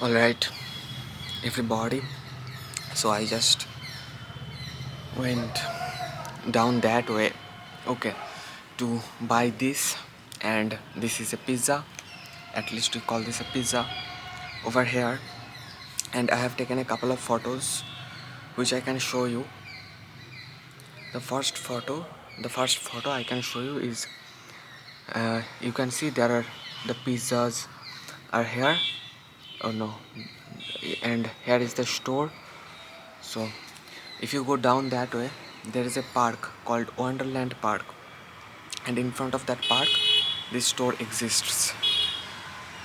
Alright, everybody. So I just went down that way, okay, to buy this, and this is a pizza. At least we call this a pizza over here. And I have taken a couple of photos which I can show you. The first photo I can show you is you can see there are the pizzas are here. Oh no, and here is the store. So if you go down that way, there is a park called Wonderland Park, and in front of that park this store exists.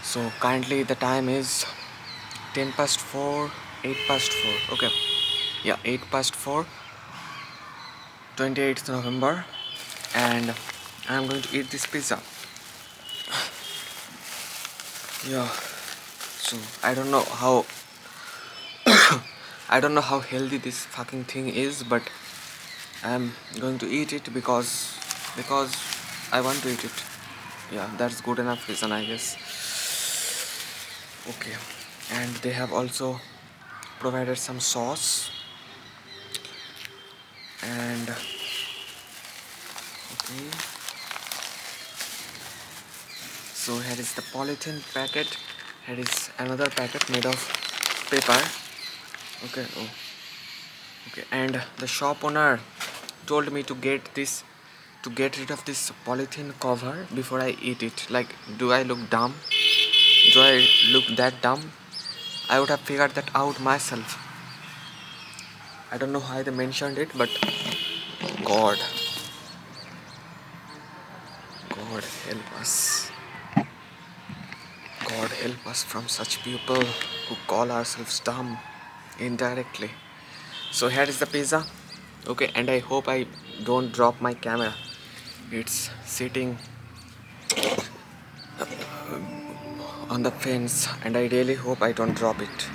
So currently the time is 10 past 4, 8 past 4, okay, yeah, 8 past 4, 28th November, and I'm going to eat this pizza. Yeah, so I don't know how I don't know how healthy this fucking thing is, but I'm going to eat it because I want to eat it. Yeah, that's good enough reason, I guess. Okay, and they have also provided some sauce, and okay, so here is the polythene packet. Here is another packet made of paper. Okay, oh, okay, and the shop owner told me to get rid of this polythene cover before I eat it. Like, do I look dumb? Do I look that dumb? I would have figured that out myself. I don't know why they mentioned it, but God, God help us. God help us from such people who call ourselves dumb indirectly. So here is the pizza. Okay, and I hope I don't drop my camera. It's sitting on the fence, and I really hope I don't drop it.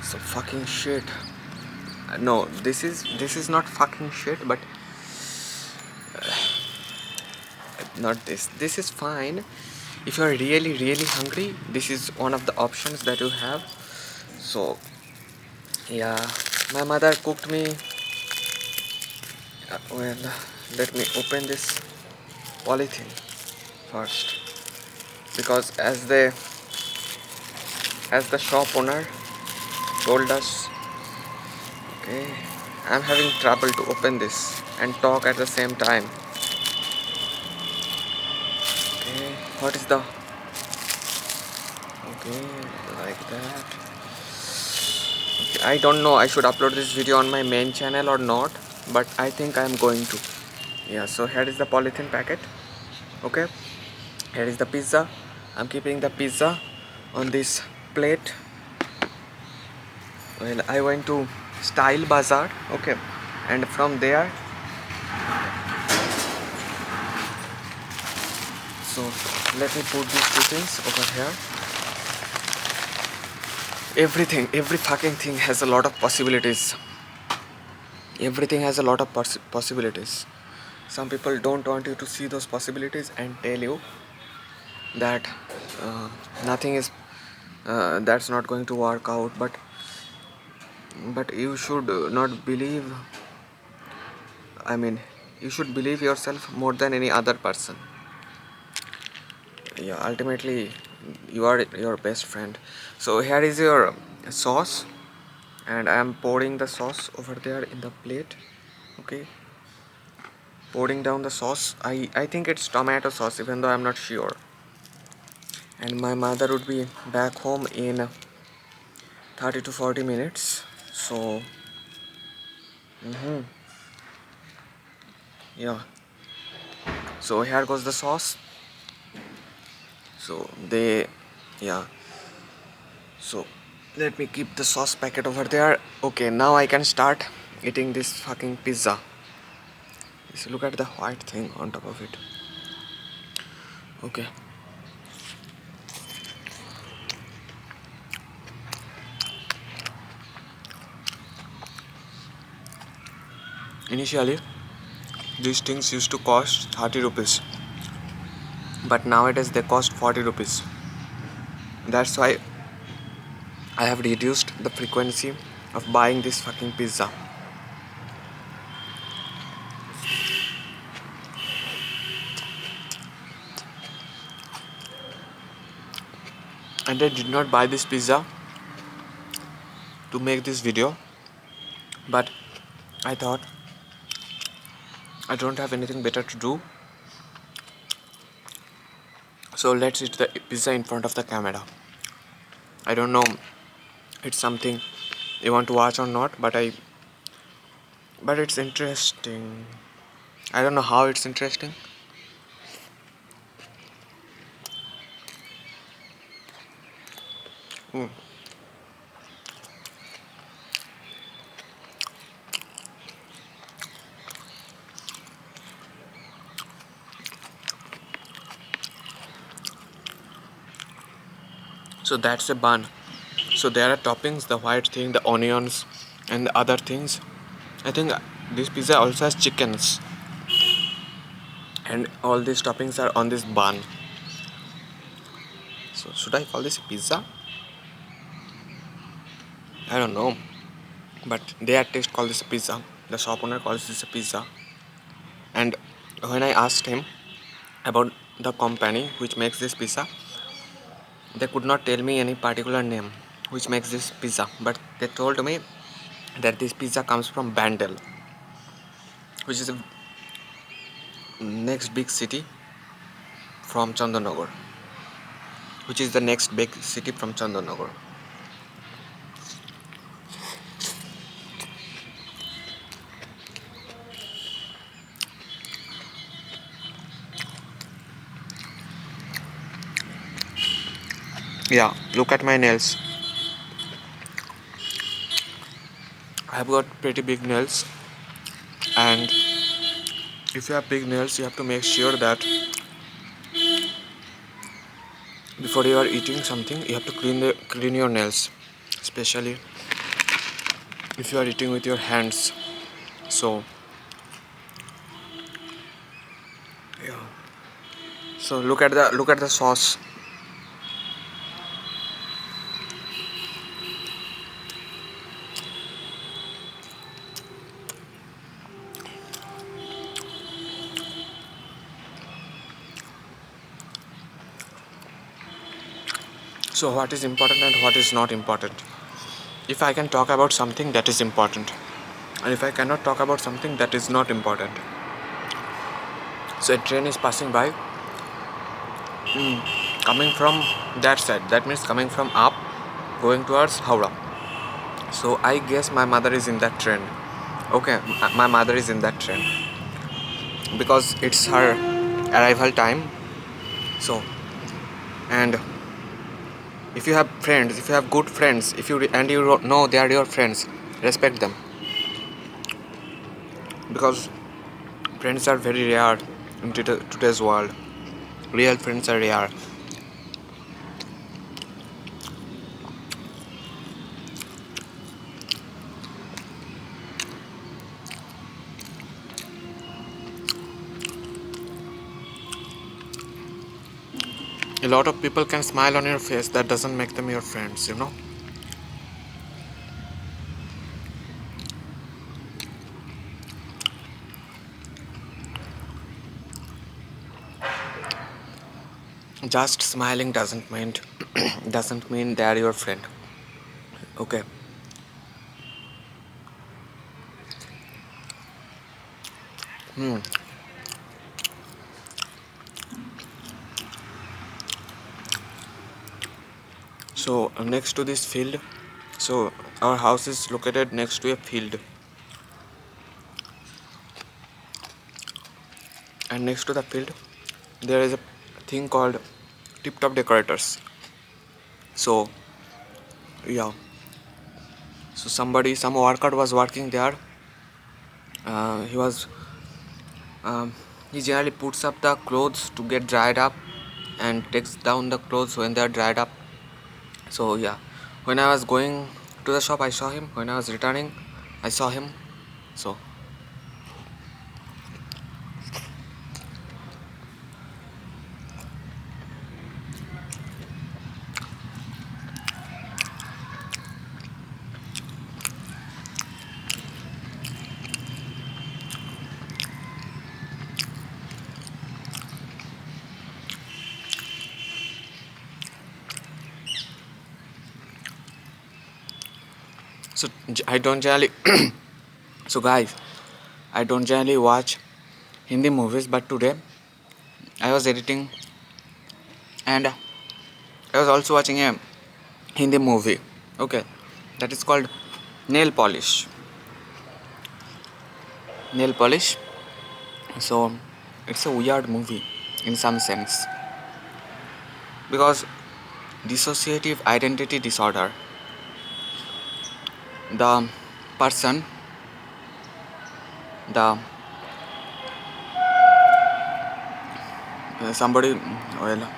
So fucking shit. No, this is not fucking shit, but not this. This is fine. If you are really hungry, this is one of the options that you have. So yeah, my mother cooked me. Well, let me open this polythene first, because as the shop owner told us, okay, I'm having trouble to open this and talk at the same time. Okay, what is the, okay, like that. Okay, I don't know I should upload this video on my main channel or not, but I think I'm going to. Yeah, so here is the polythene packet. Okay, here is the pizza. I'm keeping the pizza on this plate. Well, I went to Style Bazaar, okay, and from there, so let me put these two things over here. Every fucking thing has a lot of possibilities. Everything has a lot of possibilities. Some people don't want you to see those possibilities and tell you that nothing is that's not going to work out, but you should not believe, I mean, you should believe yourself more than any other person. Yeah, ultimately you are your best friend. So here is your sauce, and I am pouring the sauce over there in the plate. Okay, pouring down the sauce. I think it's tomato sauce, even though I'm not sure. And my mother would be back home in 30 to 40 minutes. So yeah, so here goes the sauce. So they, yeah, so let me keep the sauce packet over there. Okay, now I can start eating this fucking pizza. So look at the white thing on top of it. Okay, initially these things used to cost 30 rupees, but nowadays they cost 40 rupees. That's why I have reduced the frequency of buying this fucking pizza. And I did not buy this pizza to make this video, but I thought I don't have anything better to do, so let's eat the pizza in front of the camera. I don't know it's something you want to watch or not, but it's interesting. I don't know how it's interesting. Mm. So that's a bun. So there are toppings, the white thing, the onions, and the other things. I think this pizza also has chickens, and all these toppings are on this bun. So should I call this a pizza? I don't know, but they at least call this a pizza. The shop owner calls this a pizza. And when I asked him about the company which makes this pizza, they could not tell me any particular name which makes this pizza, but they told me that this pizza comes from Bandel, which is the next big city from Chandanagar, which is the next big city from Chandanagar. Yeah, look at my nails. I've got pretty big nails, and if you have big nails, you have to make sure that before you are eating something, you have to clean your nails, especially if you are eating with your hands. So yeah. So look at the sauce. So what is important and what is not important? If I can talk about something, that is important, and if I cannot talk about something, that is not important. So a train is passing by, coming from that side. That means coming from up, going towards Howrah. So I guess my mother is in that train. Okay, my mother is in that train because it's her arrival time. So, and if you have friends, if you have good friends, if you and you know they are your friends, respect them, because friends are very rare in today's world. Real friends are rare. A lot of people can smile on your face, that doesn't make them your friends, you know. Just smiling doesn't mean doesn't mean they are your friend. Okay. Hmm. So next to this field, so our house is located next to a field, and next to the field there is a thing called Tip Top Decorators. So yeah, so some worker was working there. He was he generally puts up the clothes to get dried up and takes down the clothes when they are dried up. So yeah, when I was going to the shop, I saw him. When I was returning, I saw him. So So I don't generally so guys, I don't generally watch Hindi movies, but today I was editing and I was also watching a Hindi movie. Okay, that is called Nail Polish. Nail Polish. So it's a weird movie in some sense because dissociative identity disorder. The person, the somebody, well,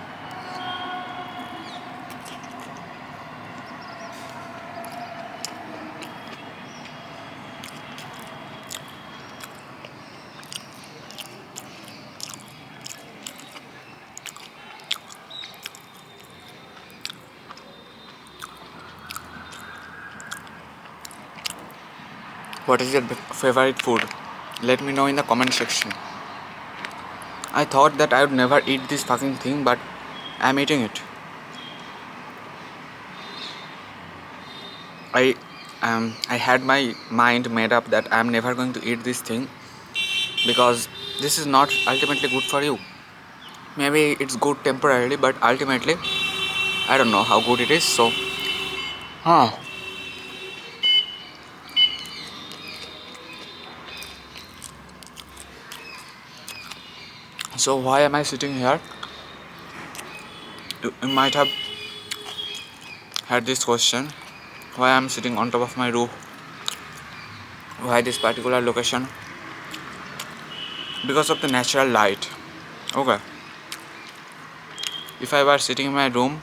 what is your favorite food? Let me know in the comment section. I thought that I would never eat this fucking thing, but I'm eating it. I had my mind made up that I'm never going to eat this thing because this is not ultimately good for you. Maybe it's good temporarily, but ultimately I don't know how good it is. So, huh. So why am I sitting here? You might have had this question: why I'm sitting on top of my roof? Why this particular location? Because of the natural light. Okay. If I were sitting in my room,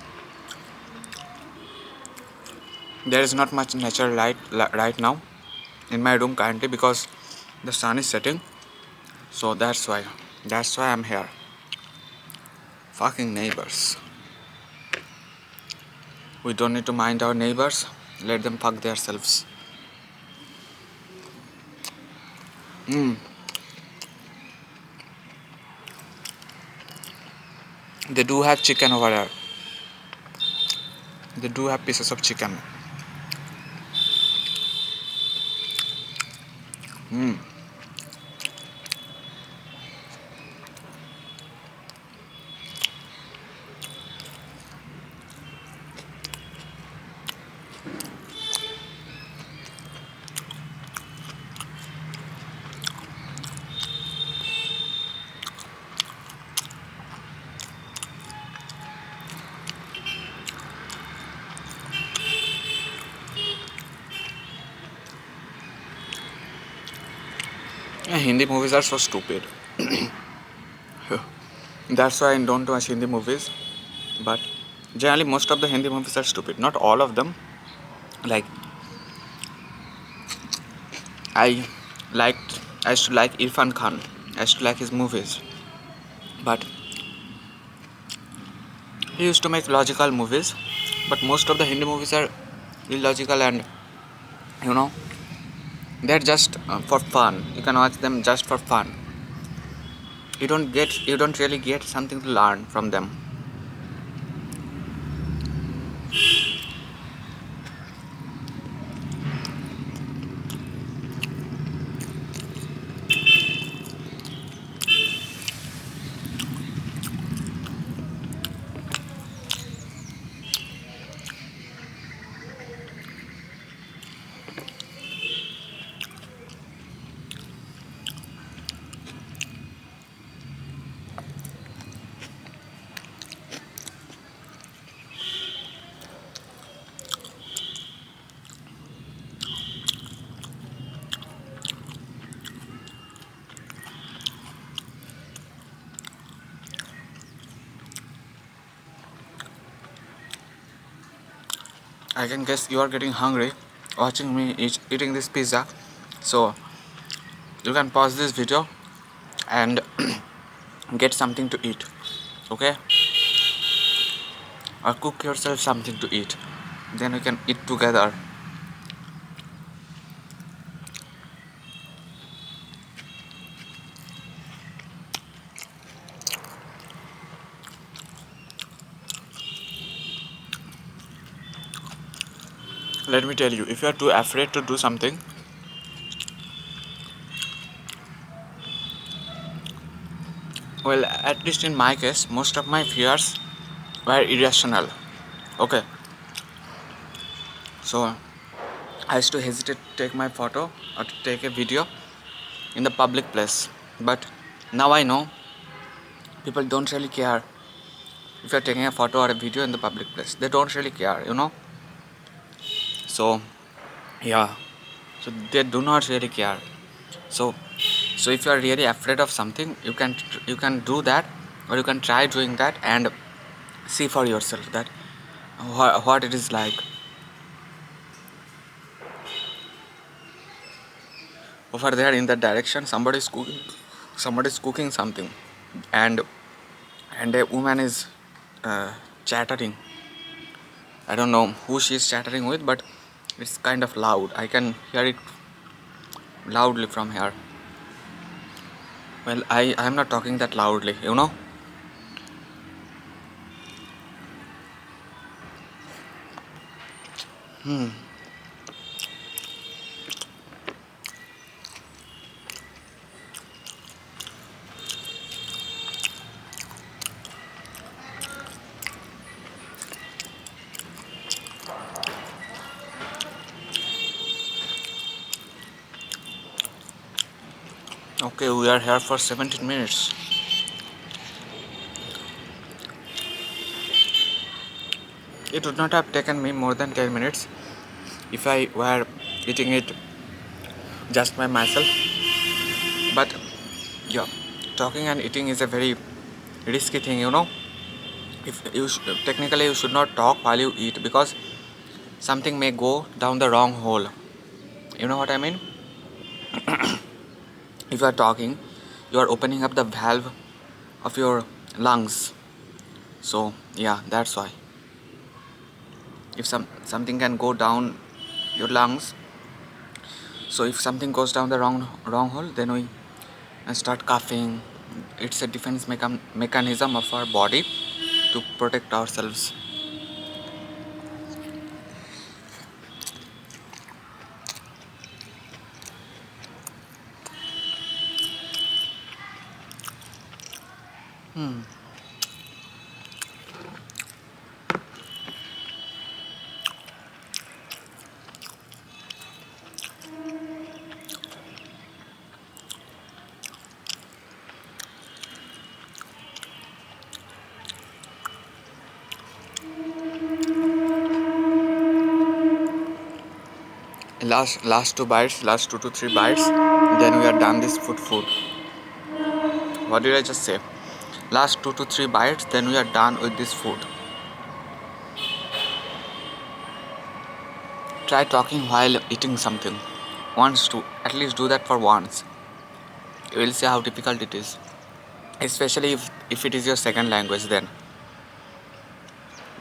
there is not much natural light right now in my room currently because the sun is setting. So that's why. That's why I'm here. Fucking neighbors. We don't need to mind our neighbors. Let them fuck themselves. Mm. They do have chicken over there. They do have pieces of chicken. Mm. Yeah, Hindi movies are so stupid. That's why I don't watch Hindi movies. But generally, most of the Hindi movies are stupid. Not all of them. Like I I used to like Irfan Khan. I used to like his movies. But he used to make logical movies. But most of the Hindi movies are illogical and you know they're just for fun. You can watch them just for fun. You don't really get something to learn from them. I can guess you are getting hungry watching me eating this pizza. So you can pause this video and get something to eat. Okay? Or cook yourself something to eat. Then we can eat together. let me tell you, if you are too afraid to do something, well, at least in my case, most of my fears were irrational. Okay, so I used to hesitate to take my photo or to take a video in the public place. But now I know people don't really care if you're taking a photo or a video in the public place. They don't really care. So yeah, so they do not really care. So so if you are really afraid of something, you can do that, or you can try doing that and see for yourself that what it is like. Over there in that direction, somebody is cooking something, and a woman is uh, chattering. I don't know who she is chattering with, but it's kind of loud. I can hear it loudly from here. Well, I'm not talking that loudly. Okay, we are here for 17 minutes. It would not have taken me more than 10 minutes if I were eating it just by myself. But yeah, talking and eating is a very risky thing. If technically you should not talk while you eat, because something may go down the wrong hole. You know what I mean? If you are talking, you are opening up the valve of your lungs. So yeah, that's why. If something can go down your lungs, so if something goes down the wrong hole, then we start coughing. It's a defense mechanism of our body to protect ourselves. Last two bites, last 2 to 3 bites, then we are done this food. What did I just say? Last 2 to 3 bites, then we are done with this food. Try talking while eating something. Once to at least do that for once. You will see how difficult it is. Especially if it is your second language, then.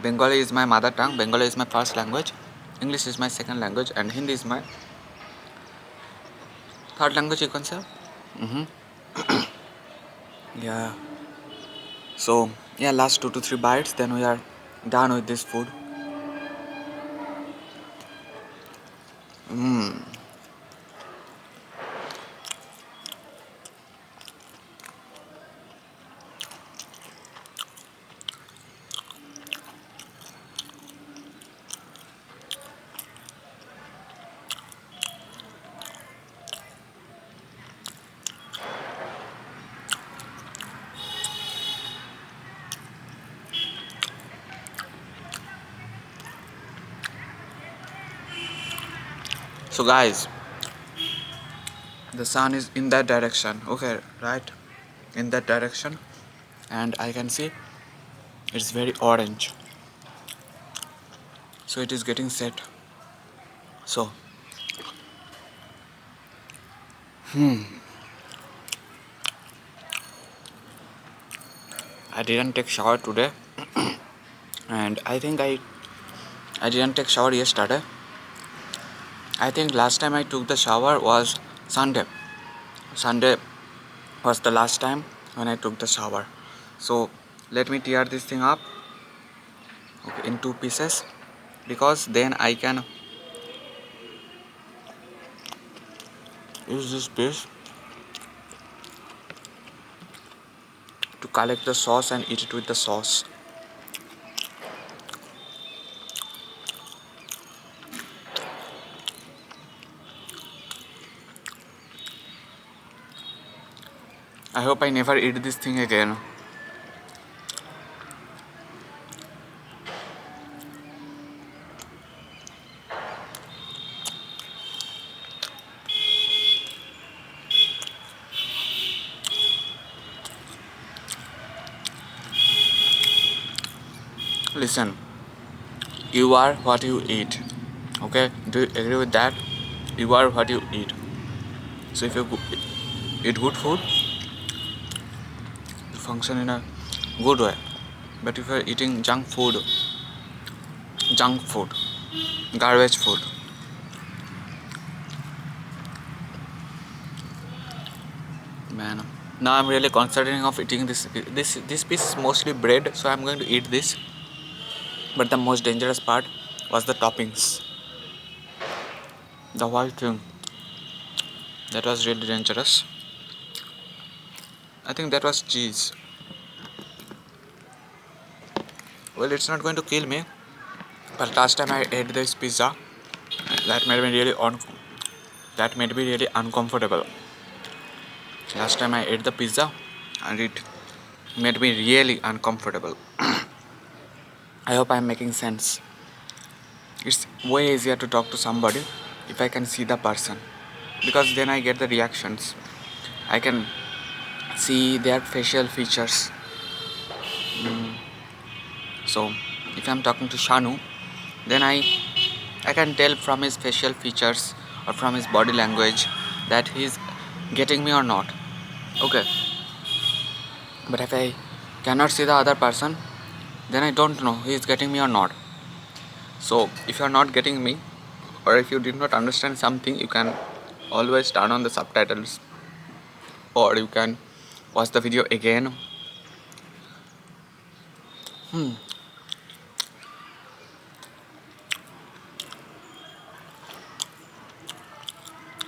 Bengali is my mother tongue, Bengali is my first language, English is my second language, and Hindi is my third language, you can say. Mm-hmm. Yeah. So, yeah, last 2 to 3 bites, then we are done with this food. So, guys, the sun is in that direction, okay, right? In that direction, and I can see it's very orange. So, it is getting set. So, I didn't take shower today, and I think I didn't take shower yesterday. I think last time I took the shower was Sunday. Sunday was the last time when I took the shower. So let me tear this thing up, okay, in two pieces, because then I can use this piece to collect the sauce and eat it with the sauce. I hope I never eat this thing again. Listen, you are what you eat. Okay? Do you agree with that? You are what you eat. So if you eat good food, you function in a good way. But if you are eating junk food, garbage food, man. Now I'm really considering of eating this. This piece is mostly bread, so I'm going to eat this. But the most dangerous part was the toppings. The white thing. That was really dangerous. I think that was cheese. Well, it's not going to kill me. But last time I ate this pizza, that made me really uncomfortable. Last time I ate the pizza, and it made me really uncomfortable. I hope I'm making sense. It's way easier to talk to somebody if I can see the person, because then I get the reactions. I can see their facial features. So if I'm talking to Shanu, then I can tell from his facial features or from his body language that he's getting me or not. Okay. But if I cannot see the other person, then I don't know he is getting me or not. So if you are not getting me, or if you did not understand something, you can always turn on the subtitles, or you can watch the video again.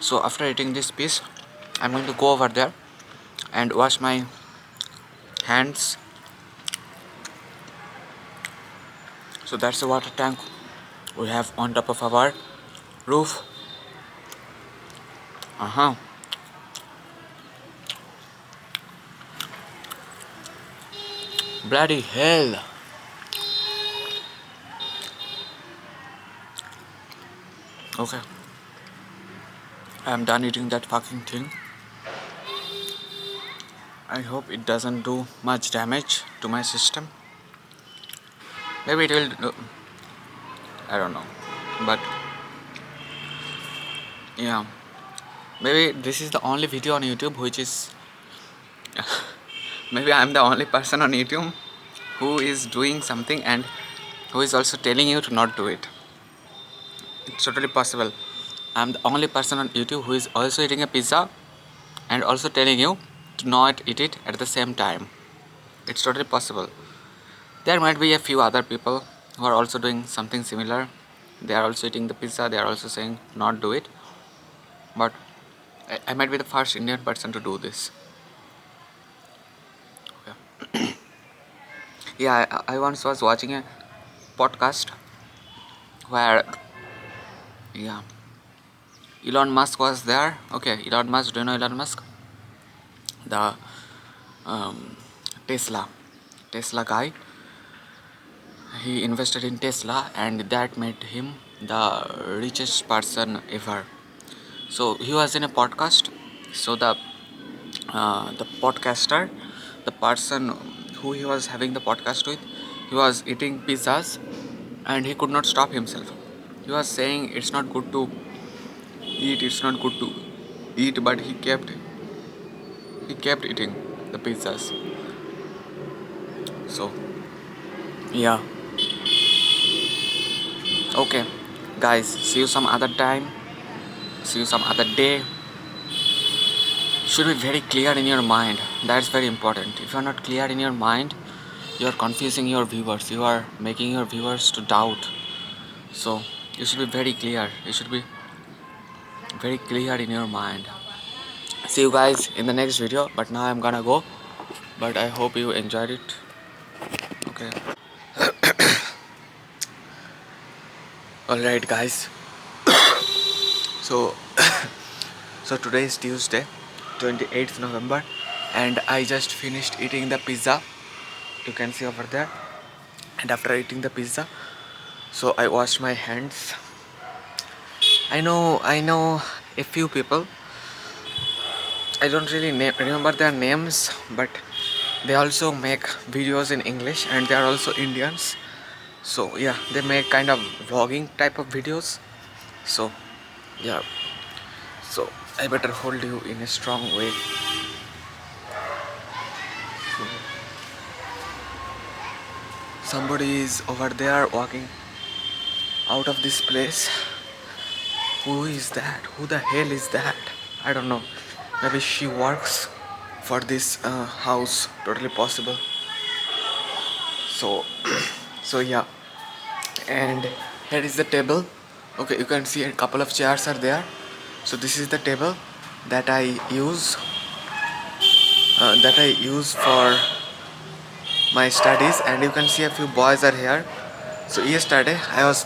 So after eating this piece, I'm going to go over there and wash my hands. So that's the water tank we have on top of our roof. Bloody hell. Okay, I'm done eating that fucking thing. I hope it doesn't do much damage to my system. Maybe it will do, I don't know. But yeah, maybe this is the only video on YouTube which is maybe I'm the only person on YouTube who is doing something and who is also telling you to not do it. It's totally possible. I'm the only person on YouTube who is also eating a pizza and also telling you to not eat it at the same time. It's totally possible. There might be a few other people who are also doing something similar. They are also eating the pizza, they are also saying not do it. But I might be the first Indian person to do this. Yeah, I once was watching a podcast where, yeah, Elon Musk was there. Okay, Elon Musk, do you know Elon Musk? The um, Tesla guy. He invested in Tesla, and that made him the richest person ever. So he was in a podcast. So the podcaster, the person who he was having the podcast with, he was eating pizzas, and he could not stop himself. He was saying it's not good to eat, it's not good to eat, but he kept eating the pizzas. So yeah, okay, guys, see you some other time, see you some other day. Should be very clear in your mind. That's very important. If you are not clear in your mind, you are confusing your viewers, you are making your viewers to doubt. So you should be very clear, you should be very clear in your mind. See you guys in the next video, but now I'm gonna go. But I hope you enjoyed it. Okay. Alright guys, so so today is Tuesday, 28th November, and I just finished eating the pizza. You can see over there. And after eating the pizza, so I washed my hands. I know a few people. I don't really remember their names, but they also make videos in English, and they are also Indians. So yeah, they make kind of vlogging type of videos. So yeah, so I better hold you in a strong way. So, somebody is over there walking out of this place. Who is that? Who the hell is that? I don't know. Maybe she works for this house. Totally possible. So so yeah, and here is the table. Okay, you can see a couple of chairs are there. So this is the table that I use for my studies, and you can see a few boys are here. So yesterday I was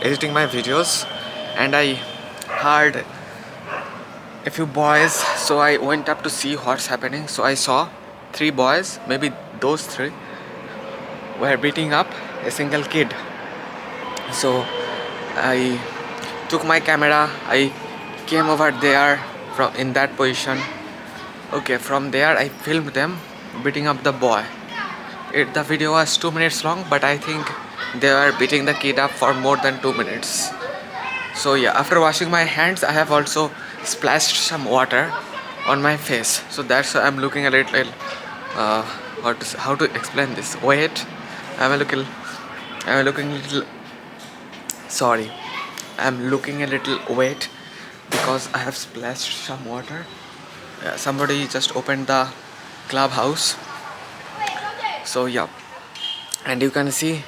editing my videos, and I heard a few boys, so I went up to see what's happening. So I saw 3 boys, maybe those 3 were beating up a single kid. So I took my camera, I came over there from in that position. Okay, from there I filmed them beating up the boy. The video was 2 minutes long, but I think they were beating the kid up for more than 2 minutes. So yeah, after washing my hands, I have also splashed some water on my face. So that's why I'm looking a little how to explain this. Wait, I'm looking a little sorry. I'm looking a little wet because I have splashed some water. Somebody just opened the clubhouse. So yeah, and you can see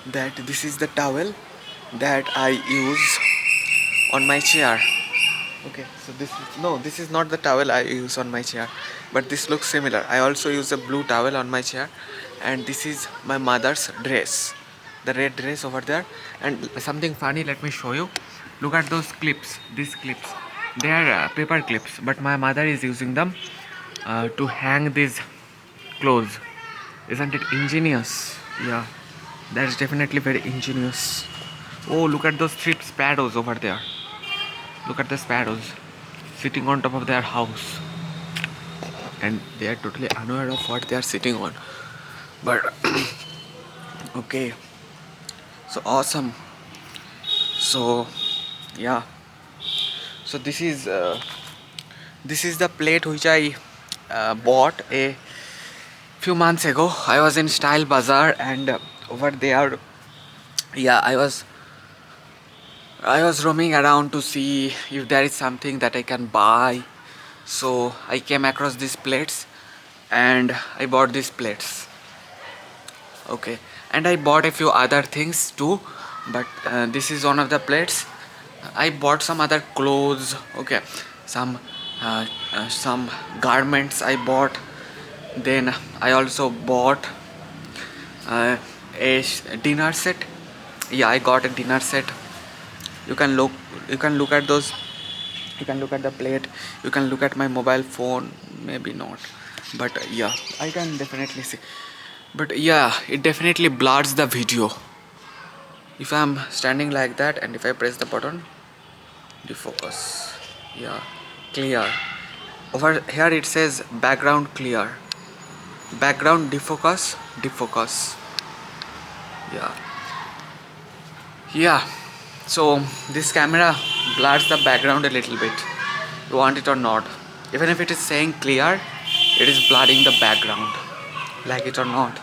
that this is the towel that I use on my chair. Okay, so this is not the towel I use on my chair, but this looks similar. I also use a blue towel on my chair, and this is my mother's dress, the red dress over there. And something funny, let me show you. Look at those clips, these clips. They are paper clips, but my mother is using them to hang these clothes. Isn't it ingenious? Yeah, that's definitely very ingenious. Oh, look at those 3 sparrows over there. Look at the sparrows sitting on top of their house, and they are totally unaware of what they are sitting on. But okay, so awesome. So yeah, so this is the plate which I bought a few months ago. I was in Style Bazaar, and over there, yeah, I was roaming around to see if there is something that I can buy. So I came across these plates, and I bought these plates. Okay, and I bought a few other things too, but this is one of the plates. I bought some other clothes. Okay, some garments I bought. Then I also bought a dinner set. Yeah, I got a dinner set. You can look at those. You can look at the plate. You can look at my mobile phone. Maybe not, but yeah, I can definitely see. But yeah, it definitely blurs the video. If I'm standing like that, and if I press the button, defocus. Yeah, clear. Over here it says background clear. Background defocus. Yeah. Yeah. So this camera blurs the background a little bit. You want it or not. Even if it is saying clear, it is blurring the background. Like it or not.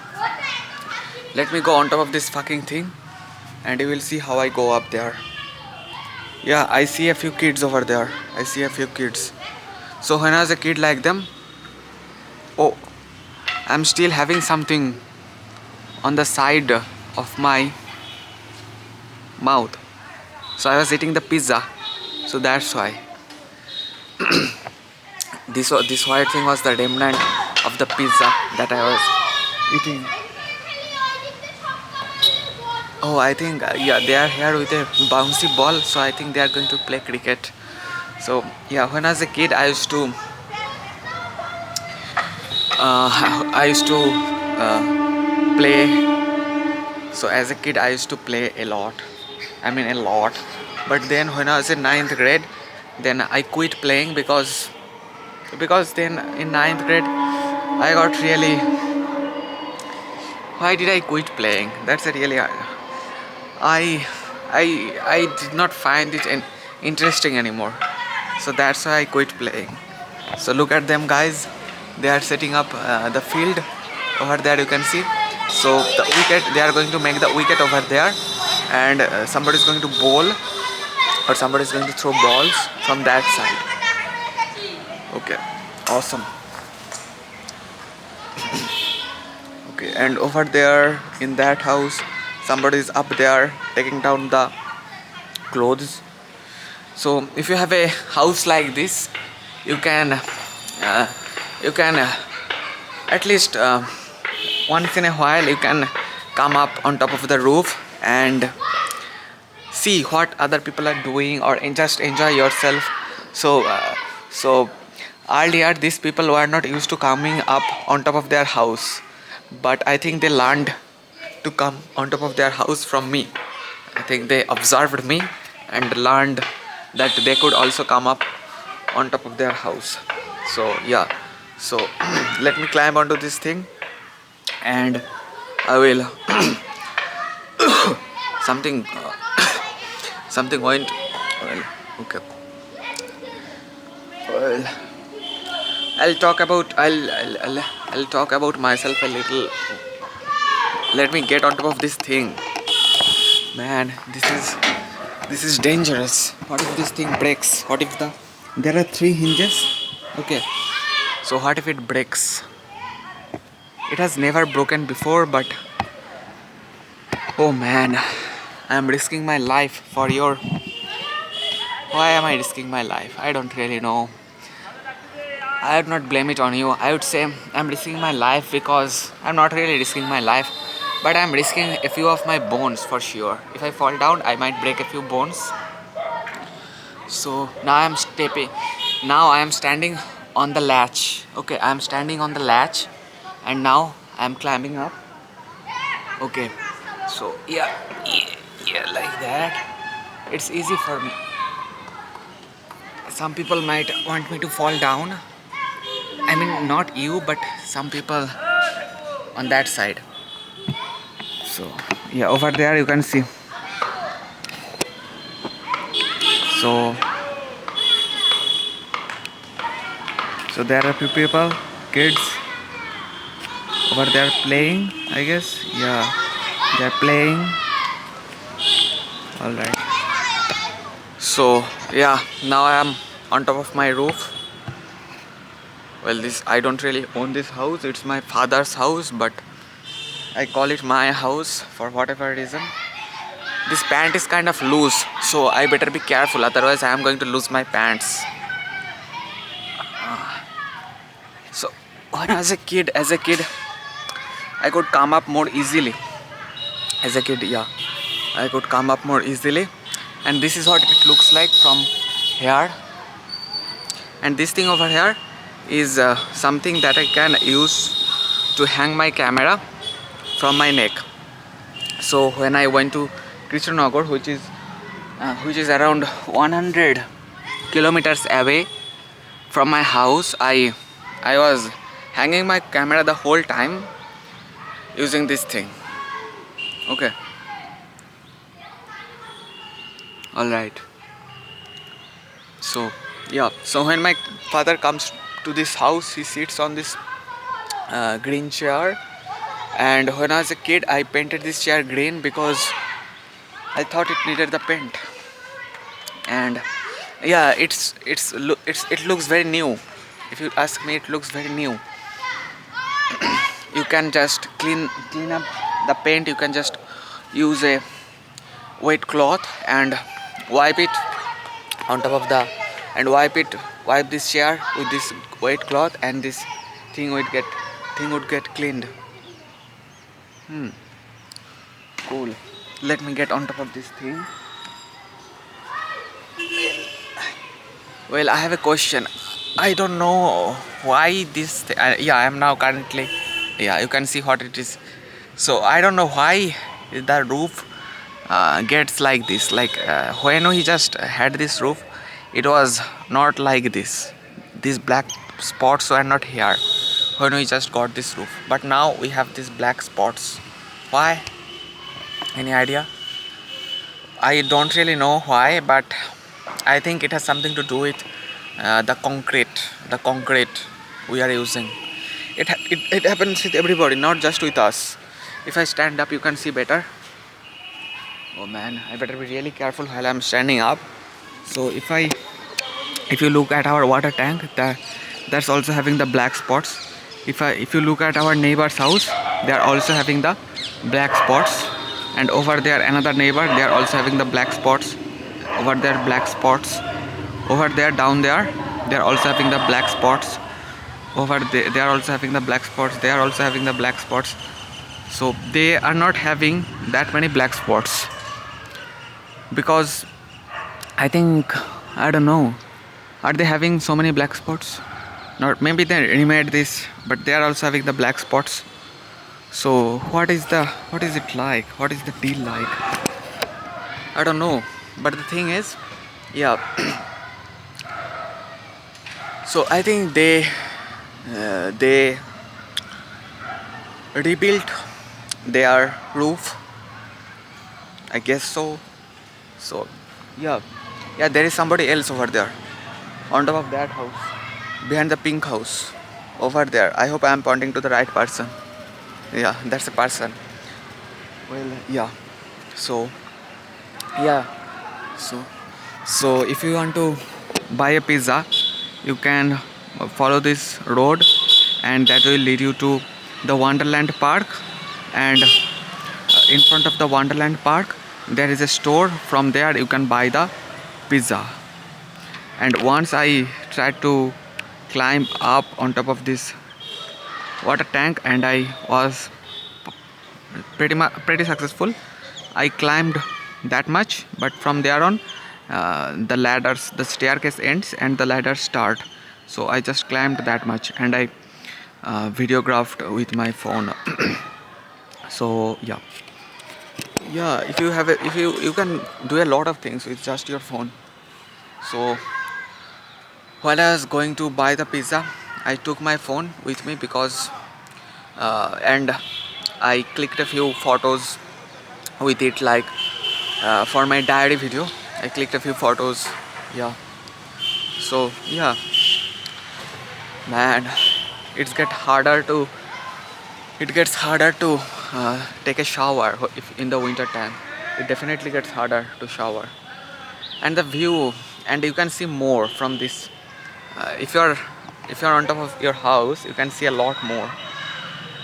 Let me go on top of this fucking thing, and you will see how I go up there. Yeah, I see a few kids over there. I see a few kids. So when I was a kid like them, oh, I'm still having something on the side of my mouth. So I was eating the pizza. So that's why. this white thing was the remnant of the pizza that I was eating. Oh, I think yeah, they are here with a bouncy ball, so I think they are going to play cricket. So yeah, when I was a kid, I used to play. So as a kid, I used to play a lot. I mean a lot. But then when I was in ninth grade, then I quit playing because then in ninth grade I got really. Why did I quit playing? That's a really. I I did not find it interesting anymore. So that's why I quit playing. So look at them, guys. They are setting up the field over there. You can see. So the wicket. They are going to make the wicket over there, and somebody is going to bowl, or somebody is going to throw balls from that side. Okay, awesome. Okay, and over there in that house, somebody is up there taking down the clothes. So if you have a house like this, you can uh, you can at least once in a while you can come up on top of the roof and see what other people are doing, or just enjoy yourself. So earlier these people were not used to coming up on top of their house, but I think they learned to come on top of their house from me. I think they observed me and learned that they could also come up on top of their house. So yeah, so let me climb onto this thing, and I will something something went well. Okay, well, I'll talk about myself a little. Let me get on top of this thing. Man, this is dangerous. What if this thing breaks? What if there are 3 hinges? Okay, so what if it breaks? It has never broken before, but oh man, I am risking my life for your. Why am I risking my life? I don't really know. I would not blame it on you. I would say I'm risking my life because I'm not really risking my life, but I'm risking a few of my bones for sure. If I fall down, I might break a few bones. So now I'm stepping. Now I am standing on the latch. Okay, I am standing on the latch, and now I am climbing up. Okay, so yeah, like that. It's easy for me. Some people might want me to fall down. I mean, not you, but some people on that side. So yeah, over there you can see. So there are few people, kids over there playing. I guess yeah, they're playing. All right. So yeah, now I am on top of my roof. Well, I don't really own this house. It's my father's house, but I call it my house for whatever reason. This pant is kind of loose, so I better be careful, otherwise I am going to lose my pants. So when I was a kid, I could come up more easily. As a kid, yeah, I could come up more easily, and this is what it looks like from here. And this thing over here is something that I can use to hang my camera from my neck. So when I went to Krishnanagar, which is around 100 kilometers away from my house, I was hanging my camera the whole time using this thing. Okay. All right. So yeah. So when my father comes to this house, he sits on this green chair. And when I was a kid, I painted this chair green because I thought it needed the paint. And yeah, it looks very new. If you ask me, it looks very new. You can just clean up the paint. You can just use a wet cloth and wipe it on top of and wipe it wipe this chair with this wet cloth, and this thing would get cleaned. Cool. Let me get on top of this thing. Well, I have a question. I don't know why this. Yeah, I am now currently. Yeah, you can see what it is. So I don't know why the roof gets like this. Like when we just had this roof, it was not like this. These black spots were not here when we just got this roof. But now we have these black spots. Why? Any idea? I don't really know why, but I think it has something to do with the concrete we are using. It happens with everybody, not just with us. If I stand up, you can see better. Oh man, I better be really careful while I'm standing up. So if you look at our water tank, that's also having the black spots. If you look at our neighbor's house, they are also having the black spots. And over there, another neighbor, they are also having the black spots. Over there, black spots. Over there, down there, they are also having the black spots. Over there, they are also having the black spots. They are also having the black spots. So they are not having that many black spots because I think, I don't know, are they having so many black spots? Not, maybe they remade this, but they are also having the black spots. So what is it like? What is the deal like? I don't know. But the thing is, yeah. So I think they rebuilt their roof. I guess so. So yeah, there is somebody else over there, on top of that house, behind the pink house, over there. I hope I am pointing to the right person. Yeah, that's a person. Well, yeah. So yeah. So if you want to buy a pizza, you can follow this road, and that will lead you to the Wonderland Park. And in front of the Wonderland Park, there is a store. From there, you can buy the pizza. And once I tried to climb up on top of this water tank, and I was pretty successful. I climbed that much, but from there on, the staircase ends and the ladders start. So I just climbed that much, and I videographed with my phone. So yeah. If you can do a lot of things with just your phone. So while I was going to buy the pizza, I took my phone with me because and I clicked a few photos with it, like for my diary video. I clicked a few photos. Yeah. So yeah, man, it gets harder to take a shower if in the winter time. It definitely gets harder to shower. And the view, and you can see more from this. If you're on top of your house, you can see a lot more.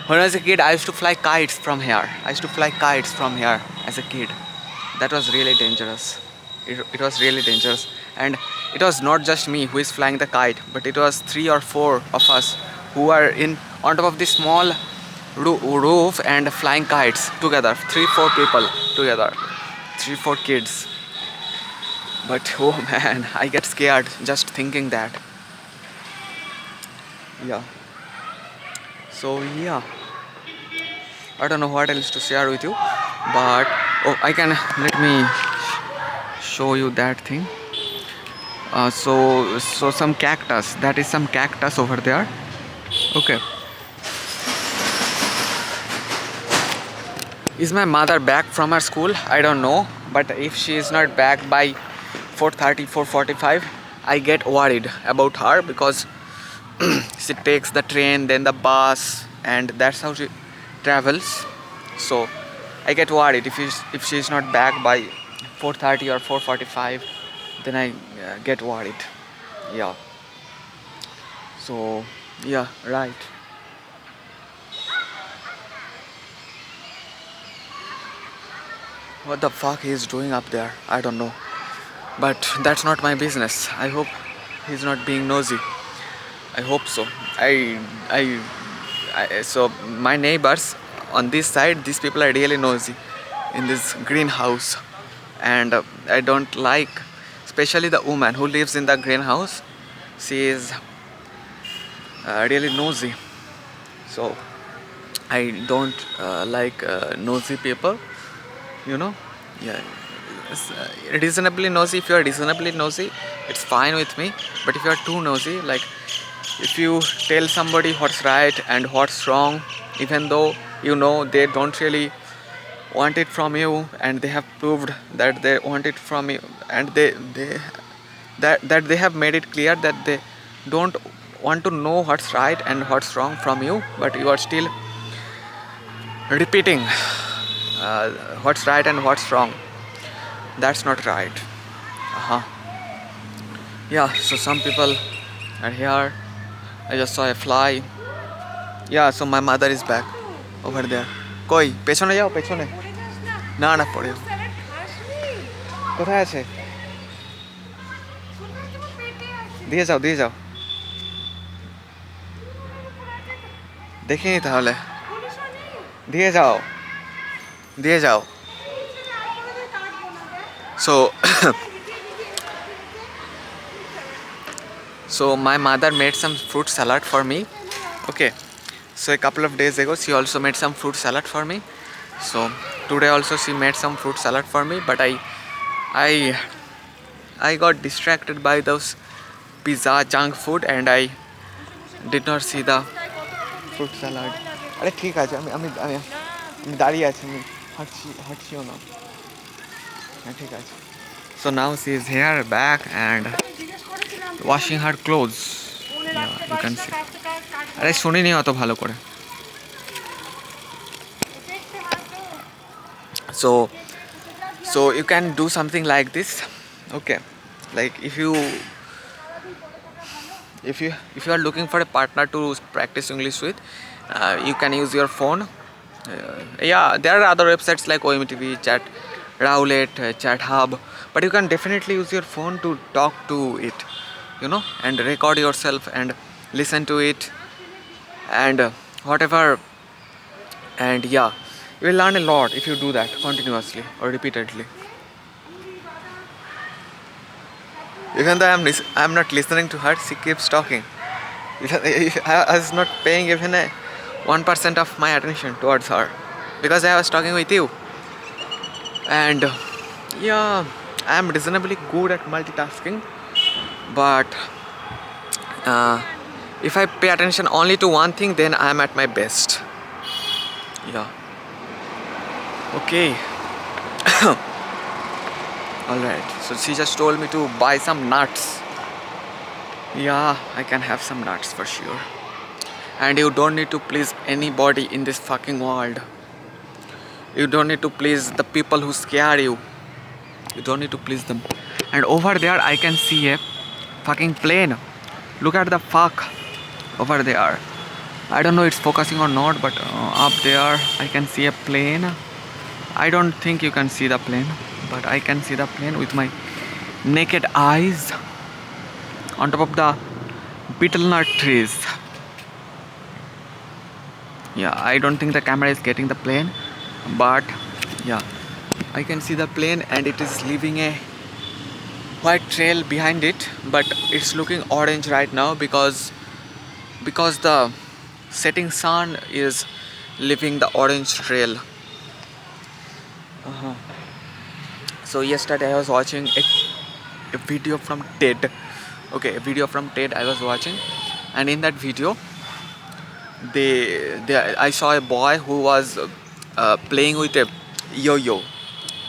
When I was a kid, I used to fly kites from here. As a kid. That was really dangerous. It was really dangerous. And it was not just me who is flying the kite, but it was 3 or 4 of us who were on top of this small roof and flying kites together. 3-4 people together. 3-4 kids. But oh man, I get scared just thinking that. Yeah. So yeah, I don't know what else to share with you, but let me show you that thing. So some cactus. That is some cactus over there. Okay. Is my mother back from her school? I don't know, but if she is not back by 4:30, 4:45, I get worried about her because she takes the train, then the bus, and that's how she travels. So I get worried if she is not back by 4:30 or 4:45, then I get worried. Yeah. So yeah, right. What the fuck he is doing up there? I don't know. But that's not my business. I hope he's not being nosy. I hope so. I, so my neighbors on this side, these people are really nosy in this greenhouse, and I don't like, especially the woman who lives in the greenhouse. She is really nosy. So I don't like nosy people. You know, yeah. Reasonably nosy. If you are reasonably nosy, it's fine with me. But if you are too nosy, like if you tell somebody what's right and what's wrong, even though you know they don't really want it from you, and they have proved that they want it from you, and that they have made it clear that they don't want to know what's right and what's wrong from you, but you are still repeating uh, what's right and what's wrong. That's not right. Uh-huh. Yeah, so some people are here. I just saw a fly. Yeah, so my mother is back over there. কই পেছনে যাও পেছনে না না পড়ে যাও। কোথায় আছে দিয়ে যাও দিয়ে যাও দেখিনি তাহলে দিয়ে যাও দিয়ে যাও so so my mother made some fruit salad for me. Okay, so a couple of days ago she also made some fruit salad for me. So today also she made some fruit salad for me, but I I got distracted by those pizza junk food and I did not see the fruit salad. আরে ঠিক আছে আমি আমি আমি আমি দাঁড়িয়ে আছি আমি হাঁটছিও না হ্যাঁ ঠিক আছে so now she is here back and washing her clothes. Yeah, you can see আরে শুনিনি অত ভালো করে so so you can do something like this. Okay, like if you are looking for a partner to practice English with, you can use your phone. Yeah, there are other websites like OMTV, Chat Rowlet, Chat Hub, but you can definitely use your phone to talk to it, you know, and record yourself and listen to it and whatever. And yeah, you will learn a lot if you do that continuously or repeatedly. Even though I'm not listening to her, she keeps talking. I was not paying even 1% of my attention towards her because I was talking with you. And yeah, I'm reasonably good at multitasking, but if I pay attention only to one thing, then I'm at my best. Yeah. Okay. Alright, so she just told me to buy some nuts. Yeah, I can have some nuts for sure. And you don't need to please anybody in this fucking world. You don't need to please the people who scare you. You don't need to please them. And over there I can see a fucking plane. Look at the fuck over there. I don't know it's focusing or not, but up there I can see a plane. I don't think you can see the plane, but I can see the plane with my naked eyes on top of the betel nut trees. Yeah, I don't think the camera is getting the plane, but yeah, I can see the plane and it is leaving a white trail behind it, but it's looking orange right now because the setting sun is leaving the orange trail. So yesterday I was watching a video from TED. Okay, a video from TED I was watching, and in that video I saw a boy who was playing with a yo-yo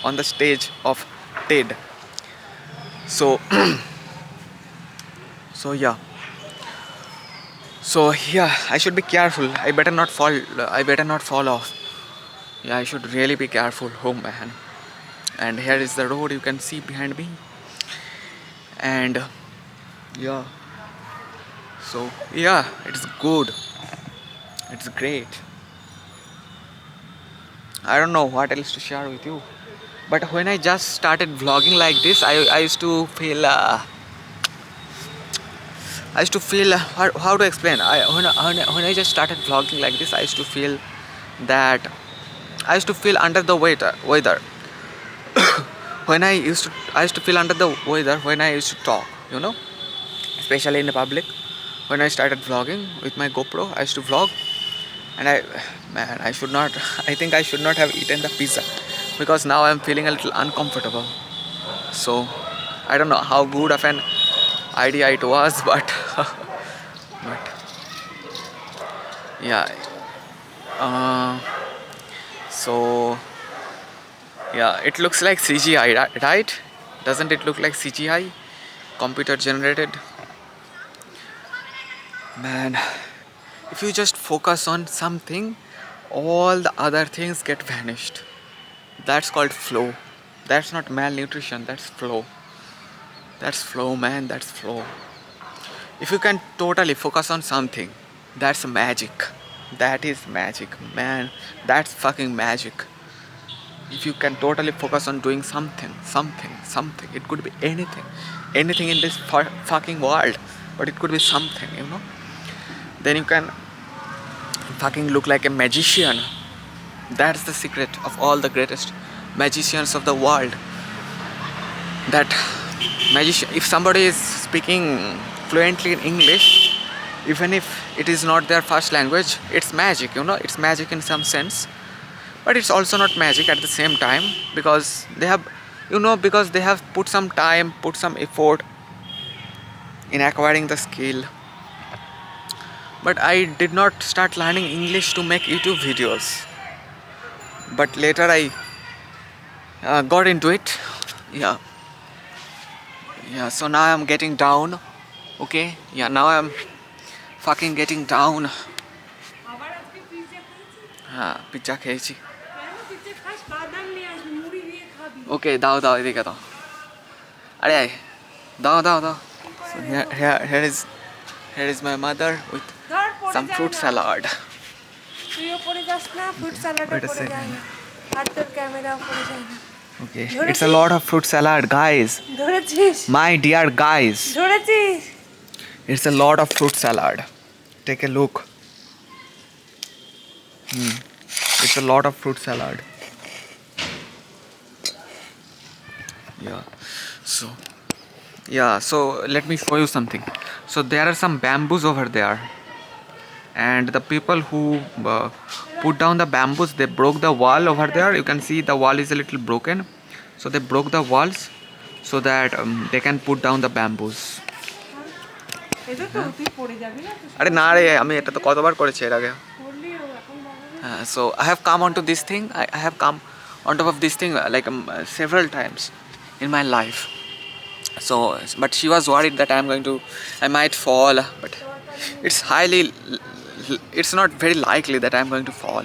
on the stage of TED. So yeah, I should be careful. I better not fall off. Yeah, I should really be careful. Oh man. And here is the road you can see behind me. And yeah, so yeah, it's good, it's great. I don't know what else to share with you, but when I just started vlogging like this, I used to feel I used to feel how to explain. When I just started vlogging like this, I used to feel that I used to feel under the weather. I used to feel under the weather when I used to talk, especially in the public. When I started vlogging with my GoPro, I used to vlog, and I should not. I think I should not have eaten the pizza because now I'm feeling a little uncomfortable. So I don't know how good of an idea it was, but but yeah. Uh, so yeah, it looks like CGI, right? Doesn't it look like CGI, computer generated? Man, if you just focus on something, all the other things get vanished. That's called flow. That's not malnutrition, that's flow. That's flow, man, that's flow. If you can totally focus on something, that's magic. That is magic, man. That's fucking magic. If you can totally focus on doing something, it could be anything in this fucking world, but it could be something. Then you can fucking look like a magician. That's the secret of all the greatest magicians of the world. That magician, if somebody is speaking fluently in English, even if it is not their first language, it's magic. It's magic in some sense, but it's also not magic at the same time, because they have put some time, put some effort in acquiring the skill. But I did not start learning English to make YouTube videos, but later I got into it. Yeah. So now I'm getting down. Okay, yeah, now I'm fucking getting down. Pizza খেয়েছি। ওকে, দাও এদিকে দাও। আরে আয়, দাও। So here is my mother with some fruit salad. Wait a second. Okay, it's a lot of fruit salad, guys. My dear guys, it's a lot of fruit salad. Take a look. It's a lot of fruit salad. So let me show you something. So there are some bamboos over there, and the people who put down the bamboos, they broke the wall over there. You can see the wall is a little broken, so they broke the walls so that they can put down the bamboos. আরে না রে, আমি এটা তো কতবার করেছি এর আগে। So I have come onto this thing. I have come on top of this thing several times in my life. So, but she was worried that I might fall, but it's not very likely that I'm going to fall.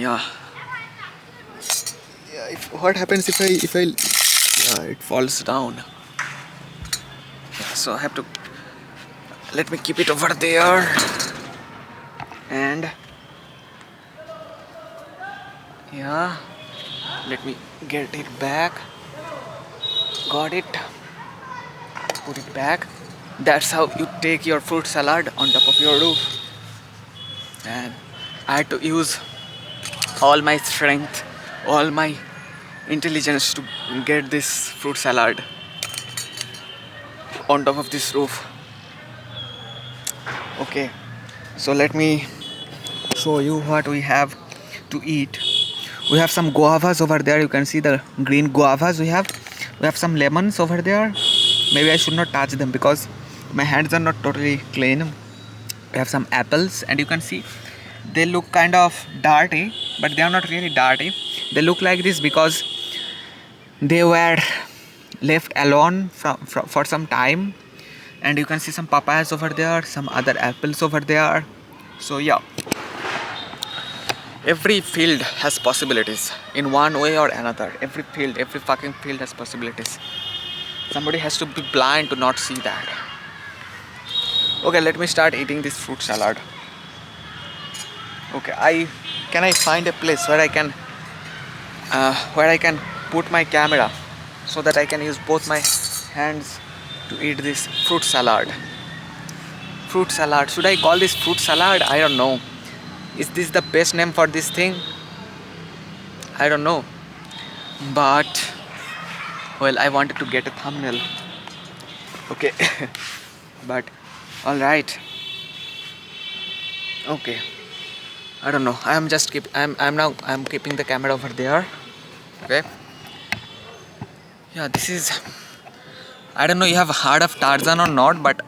Yeah. What happens if I it falls down. So I have to, let me keep it over there, and let me get it back. Got it. Put it back. That's how you take your fruit salad on top of your roof. And I had to use all my strength, all my intelligence to get this fruit salad on top of this roof. Okay, so let me show you what we have to eat. We have some guavas over there. You can see the green guavas we have. We have some lemons over there. Maybe I should not touch them because my hands are not totally clean. We have some apples, and you can see they look kind of dirty, but they are not really dirty. They look like this because they were left alone for some time. And you can see some papayas over there, some other apples over there. So yeah, every field has possibilities in one way or another. Every fucking field has possibilities. Somebody has to be blind to not see that. Okay, let me start eating this fruit salad. Okay, can I find a place where I can put my camera so that I can use both my hands to to eat this fruit salad. Fruit salad. Should I call this fruit salad? I don't know. Is this the best name for this thing? I don't know. But well, I wanted to get a thumbnail. Okay. But alright. Okay. I don't know. I'm keeping the camera over there. Okay. Yeah, this is, I don't know you have heard of Tarzan or not, but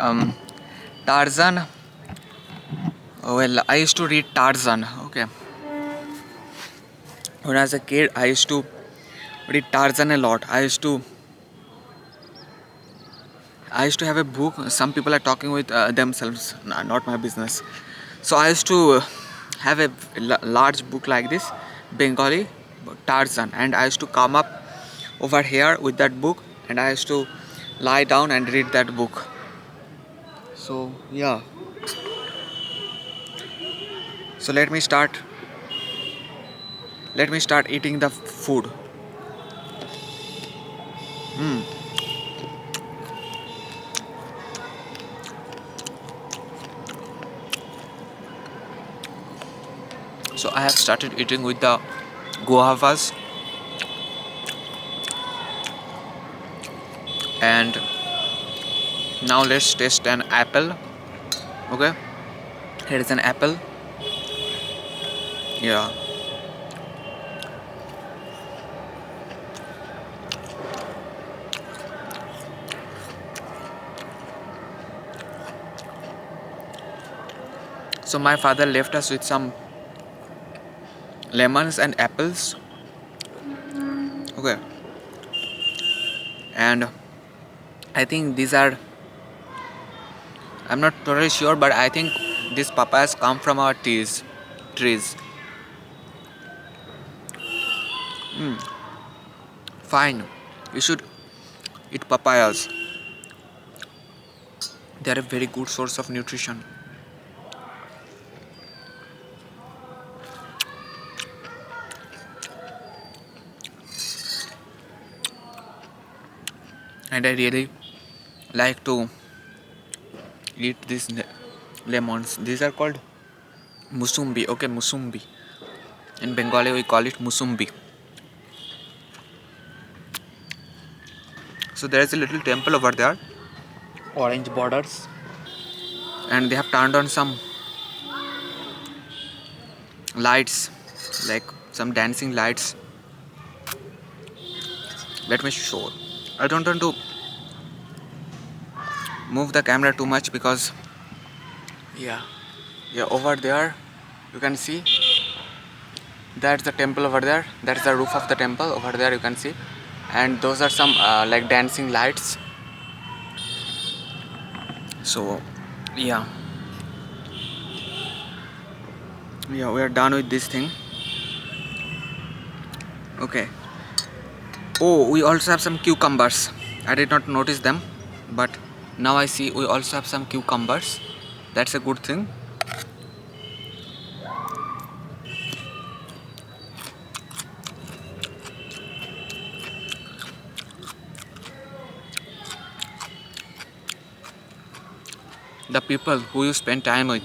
Tarzan, well, I used to read Tarzan. Okay. When I was a kid, I used to read Tarzan a lot. I used to have a book. Some people are talking with themselves. Nah, not my business. So I used to have a large book like this, Bengali Tarzan, and I used to come up over here with that book, and I used to lie down and read that book. So yeah. So let me start. Let me start eating the food. So I have started eating with the guavas, and now let's taste an apple. Okay, here is an apple. Yeah. So my father left us with some lemons and apples. Okay, and I think these are, I'm not totally sure, but I think these papayas come from our trees. Fine, you should eat papayas. They are a very good source of nutrition. And I really like to eat these lemons. These are called musumbi. Okay, musumbi. In Bengali, we call it musumbi. So there is a little temple over there, orange borders, and they have turned on some lights, like some dancing lights. Let me show. I don't want to move the camera too much because, yeah, over there you can see that's the temple over there. That's the roof of the temple over there. You can see, and those are some like dancing lights. So, yeah, we are done with this thing. Okay. Oh, we also have some cucumbers. I did not notice them, but now I see we also have some cucumbers. That's a good thing. The people who you spend time with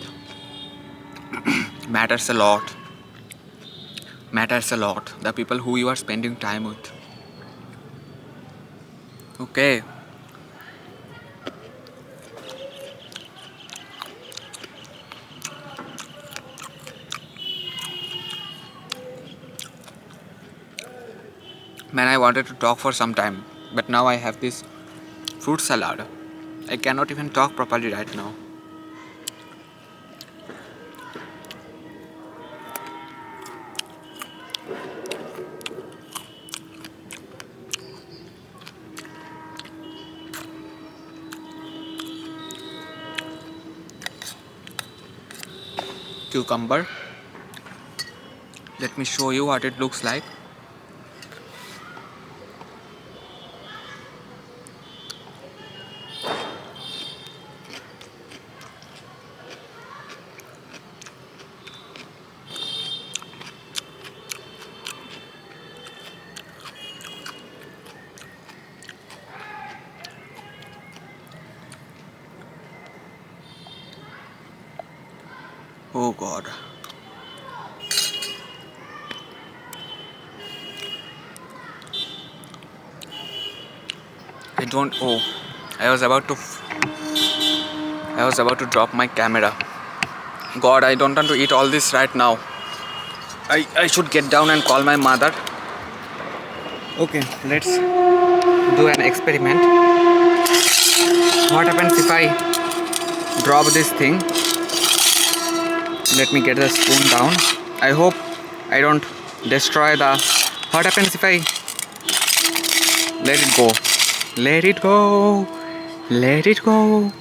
matters a lot. Matters a lot. The people who you are spending time with. Okay. Man, I wanted to talk for some time, but now I have this fruit salad. I cannot even talk properly right now. Cucumber. Let me show you what it looks like. Oh god. I don't. Oh, I was about to. I was about to drop my camera. God, I don't want to eat all this right now. I should get down and call my mother. Okay, let's do an experiment. What happens if I drop this thing? Let me get the spoon down. I hope I don't destroy the. What happens if I let it go? Let it go. Let it go.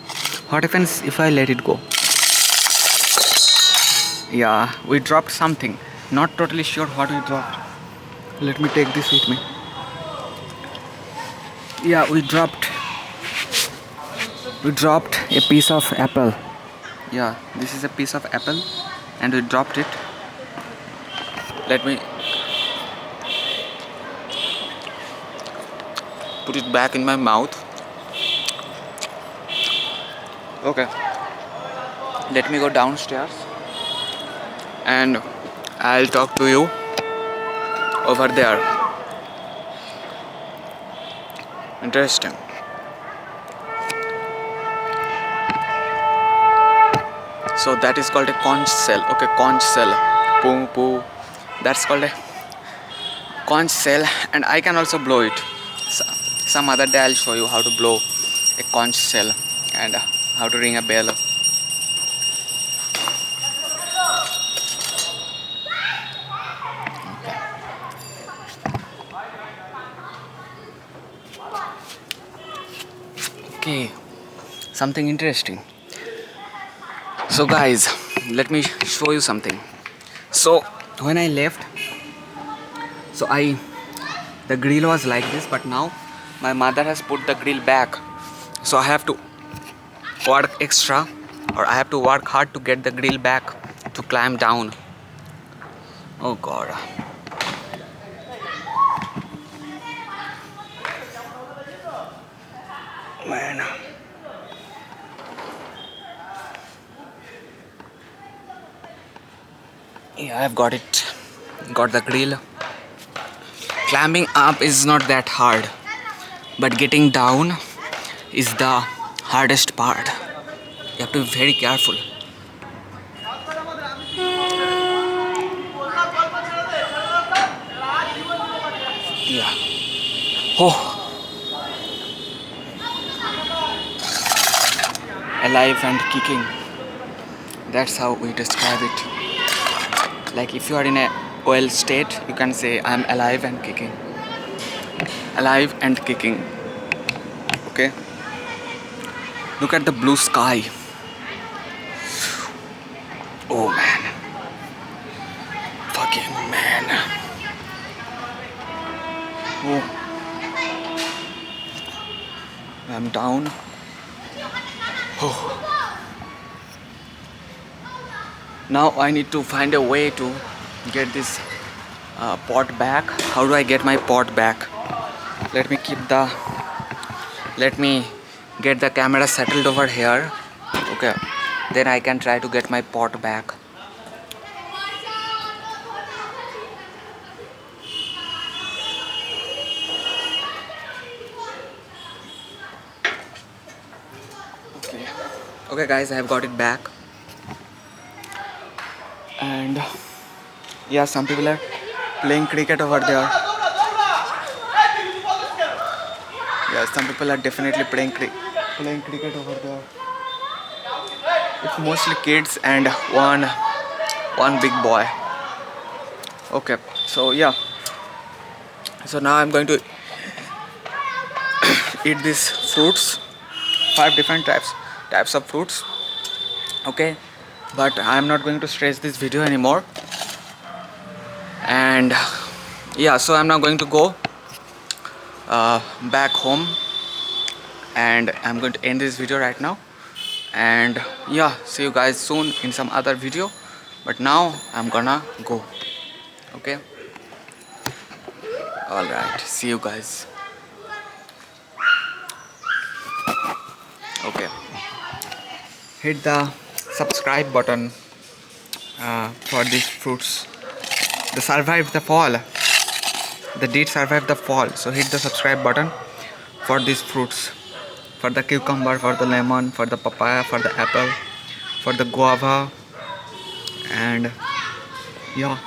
What happens if I let it go? Yeah, we dropped something. Not totally sure what we dropped. Let me take this with me. Yeah, we dropped a piece of apple. Yeah, this is a piece of apple and we dropped it. Let me put it back in my mouth. Okay, let me go downstairs and I'll talk to you over there. Interesting. So that is called a conch shell. Okay, conch shell. Poo poo. That's called a conch shell, and I can also blow it. So, some other day I'll show you how to blow a conch shell and how to ring a bell. Okay, something interesting. So guys, let me show you something. So when I left, so the grill was like this, but now my mother has put the grill back. So I have to work extra, or I have to work hard to get the grill back to climb down. Oh god. Man. Yeah, I've got it. Got the grill. Climbing up is not that hard, but getting down is the hardest part. You have to be very careful. Yeah. Oh. Alive and kicking. That's how we describe it. Like if you are in a well state, you can say I'm alive and kicking. Alive and kicking. Okay. Look at the blue sky. Oh man. Fucking man. Oh. I'm down. Oh. Now I need to find a way to get this pot back. How do I get my pot back? Let me get the camera settled over here. Okay, then I can try to get my pot back. Okay guys, I have got it back. And yeah, some people are playing cricket over there. Yeah, some people are definitely playing cricket over there. It's mostly kids and one big boy. Okay, so yeah. So now I'm going to eat these fruits. 5 different types of fruits. Okay, but I'm not going to stretch this video anymore. And yeah, so I'm now going to go back home, and I'm going to end this video right now. And yeah, see you guys soon in some other video, but now I'm gonna go. Okay, all right, see you guys. Okay, hit the subscribe button for these fruits. They survived the fall. They did survive the fall. So hit the subscribe button for these fruits. For the cucumber, for the lemon, for the papaya, for the apple, for the guava, and yeah.